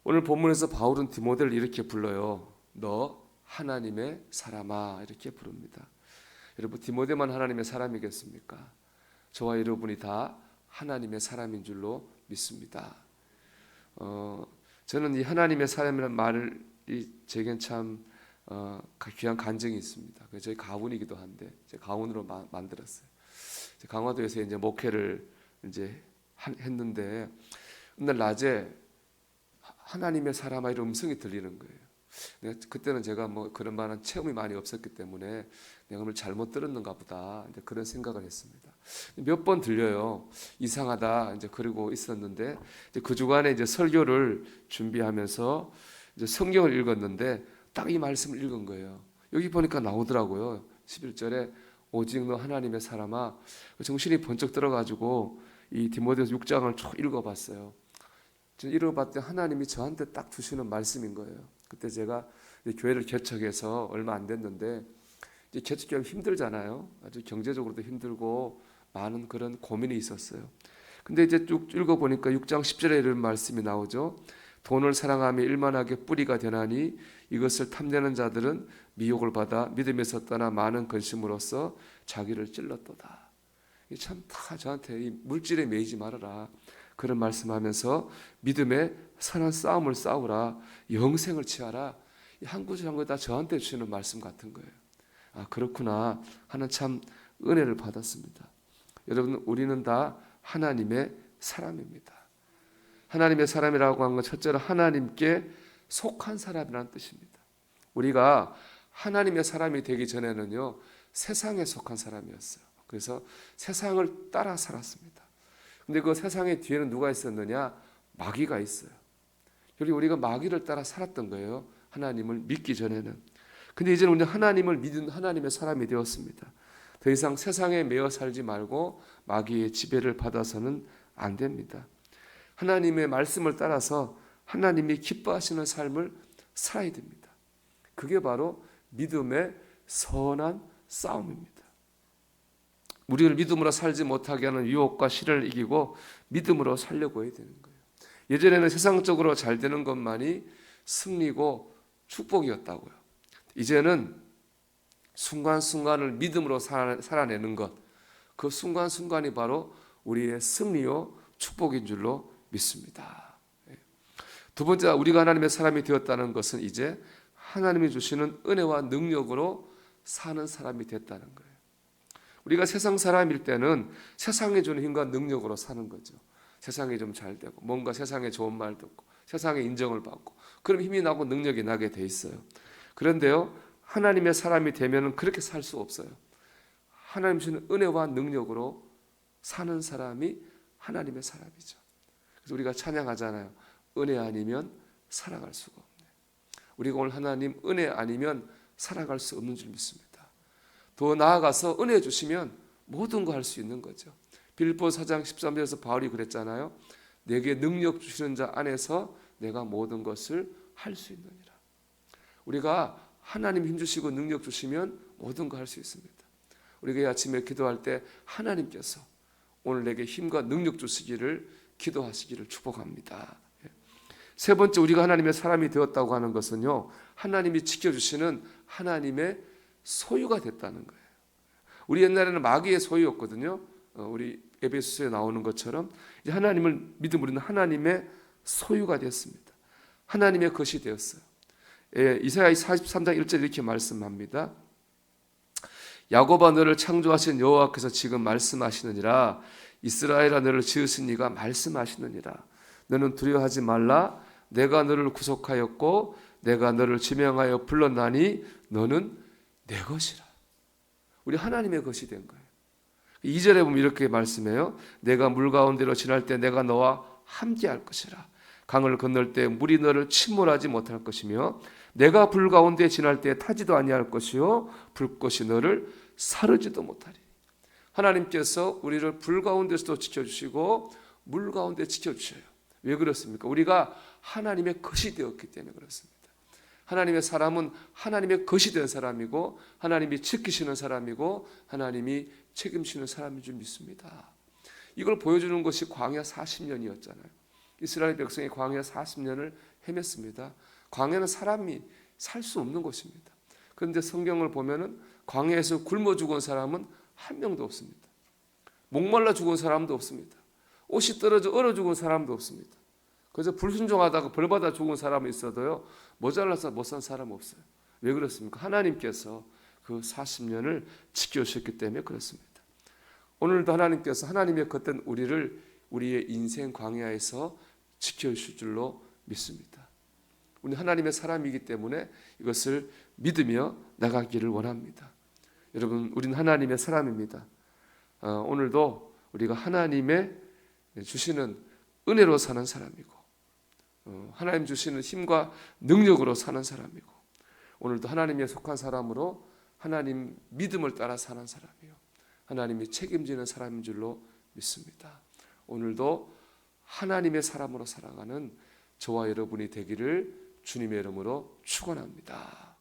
오늘 본문에서 바울은 디모데를 이렇게 불러요. 너 하나님의 사람아, 이렇게 부릅니다. 여러분, 디모데만 하나님의 사람이겠습니까? 저와 여러분이 다 하나님의 사람인 줄로 믿습니다. 저는 이 하나님의 사람이라는 말을 제겐 참 귀한 간증이 있습니다. 저희 가문이기도 한데 제 가문으로 만들었어요. 강화도에서 이제 목회를 이제 했는데 어느 날 낮에 하나님의 사람아 이런 음성이 들리는 거예요. 그때는 제가 뭐 그런 만한 체험이 많이 없었기 때문에 내가 뭘 잘못 들었는가 보다 이제 그런 생각을 했습니다. 몇 번 들려요. 이상하다 이제 그러고 있었는데 이제 그 주간에 이제 설교를 준비하면서 이제 성경을 읽었는데 딱 이 말씀을 읽은 거예요. 여기 보니까 나오더라고요. 11절에 오직 너 하나님의 사람아. 정신이 번쩍 들어가지고 이 디모데후서 6장을 쭉 읽어봤어요. 읽어봤더니 하나님이 저한테 딱 주시는 말씀인 거예요. 그때 제가 교회를 개척해서 얼마 안 됐는데 이제 개척하기 힘들잖아요. 아주 경제적으로도 힘들고 많은 그런 고민이 있었어요. 근데 이제 쭉 읽어보니까 6장 10절에 이런 말씀이 나오죠. 돈을 사랑하며 일만하게 뿌리가 되나니 이것을 탐내는 자들은 미혹을 받아 믿음에서 떠나 많은 근심으로써 자기를 찔렀도다. 참 다 저한테 이 물질에 매이지 말아라 그런 말씀하면서 믿음의 선한 싸움을 싸우라, 영생을 취하라. 한 구절 한 구절 다 저한테 주시는 말씀 같은 거예요. 아, 그렇구나 하는 참 은혜를 받았습니다. 여러분, 우리는 다 하나님의 사람입니다. 하나님의 사람이라고 하는 건 첫째로 하나님께 속한 사람이라는 뜻입니다. 우리가 하나님의 사람이 되기 전에는요, 세상에 속한 사람이었어요. 그래서 세상을 따라 살았습니다. 근데 그 세상의 뒤에는 누가 있었느냐? 마귀가 있어요. 우리가 마귀를 따라 살았던 거예요. 하나님을 믿기 전에는. 근데 이제는 우리는 하나님을 믿은 하나님의 사람이 되었습니다. 더 이상 세상에 매여 살지 말고 마귀의 지배를 받아서는 안 됩니다. 하나님의 말씀을 따라서 하나님이 기뻐하시는 삶을 살아야 됩니다. 그게 바로 믿음의 선한 싸움입니다. 우리를 믿음으로 살지 못하게 하는 유혹과 시련을 이기고 믿음으로 살려고 해야 되는 거예요. 예전에는 세상적으로 잘 되는 것만이 승리고 축복이었다고요. 이제는 순간순간을 믿음으로 살아내는 것, 그 순간순간이 바로 우리의 승리요 축복인 줄로 믿습니다. 두 번째, 우리가 하나님의 사람이 되었다는 것은 이제 하나님이 주시는 은혜와 능력으로 사는 사람이 됐다는 거예요. 우리가 세상 사람일 때는 세상에 주는 힘과 능력으로 사는 거죠. 세상이 좀 잘 되고 뭔가 세상에 좋은 말 듣고 세상에 인정을 받고 그럼 힘이 나고 능력이 나게 돼 있어요. 그런데요, 하나님의 사람이 되면 그렇게 살 수 없어요. 하나님 주시는 은혜와 능력으로 사는 사람이 하나님의 사람이죠. 그래서 우리가 찬양하잖아요. 은혜 아니면 살아갈 수가 없네. 우리가 오늘 하나님 은혜 아니면 살아갈 수 없는 줄 믿습니다. 더 나아가서 은혜 주시면 모든 거 할 수 있는 거죠. 빌립보서 4장 13절에서 바울이 그랬잖아요. 내게 능력 주시는 자 안에서 내가 모든 것을 할 수 있느니라. 우리가 하나님 힘 주시고 능력 주시면 모든 거 할 수 있습니다. 우리가 아침에 기도할 때 하나님께서 오늘 내게 힘과 능력 주시기를 기도하시기를 축복합니다. 세 번째, 우리가 하나님의 사람이 되었다고 하는 것은요, 하나님이 지켜주시는 하나님의 소유가 됐다는 거예요. 우리 옛날에는 마귀의 소유였거든요. 우리 에베소서에 나오는 것처럼 이제 하나님을 믿음 우리는 하나님의 소유가 됐습니다. 하나님의 것이 되었어요. 이사야 43장 1절 이렇게 말씀합니다. 야곱아, 너를 창조하신 여호와께서 지금 말씀하시느니라. 이스라엘아, 너를 지으신 이가 말씀하시느니라. 너는 두려워하지 말라. 내가 너를 구속하였고 내가 너를 지명하여 불렀나니 너는 내 것이라. 우리 하나님의 것이 된 거예요. 2절에 보면 이렇게 말씀해요. 내가 물 가운데로 지날 때 내가 너와 함께 할 것이라. 강을 건널 때 물이 너를 침몰하지 못할 것이며 내가 불 가운데 지날 때 타지도 아니할 것이요 불꽃이 너를 사르지도 못하리. 하나님께서 우리를 불 가운데서도 지켜주시고 물 가운데 지켜주셔요. 왜 그렇습니까? 우리가 하나님의 것이 되었기 때문에 그렇습니다. 하나님의 사람은 하나님의 것이 된 사람이고 하나님이 지키시는 사람이고 하나님이 책임지는 사람인 줄 믿습니다. 이걸 보여주는 것이 광야 40년이었잖아요. 이스라엘 백성이 광야 40년을 헤맸습니다. 광야는 사람이 살 수 없는 곳입니다. 그런데 성경을 보면은 광야에서 굶어 죽은 사람은 한 명도 없습니다. 목말라 죽은 사람도 없습니다. 옷이 떨어져 얼어 죽은 사람도 없습니다. 그래서 불순종하다가 벌받아 죽은 사람이 있어도요, 모자라서 못 산 사람 없어요. 왜 그렇습니까? 하나님께서 그 40년을 지켜주셨기 때문에 그렇습니다. 오늘도 하나님께서 하나님의 겉된 우리를 우리의 인생 광야에서 지켜주실 줄로 믿습니다. 우리 하나님의 사람이기 때문에 이것을 믿으며 나가기를 원합니다. 여러분, 우리는 하나님의 사람입니다. 오늘도 우리가 하나님의 주시는 은혜로 사는 사람이고, 하나님 주시는 힘과 능력으로 사는 사람이고, 오늘도 하나님에 속한 사람으로 하나님 믿음을 따라 사는 사람이요, 하나님이 책임지는 사람인 줄로 믿습니다. 오늘도 하나님의 사람으로 살아가는 저와 여러분이 되기를 주님의 이름으로 축원합니다.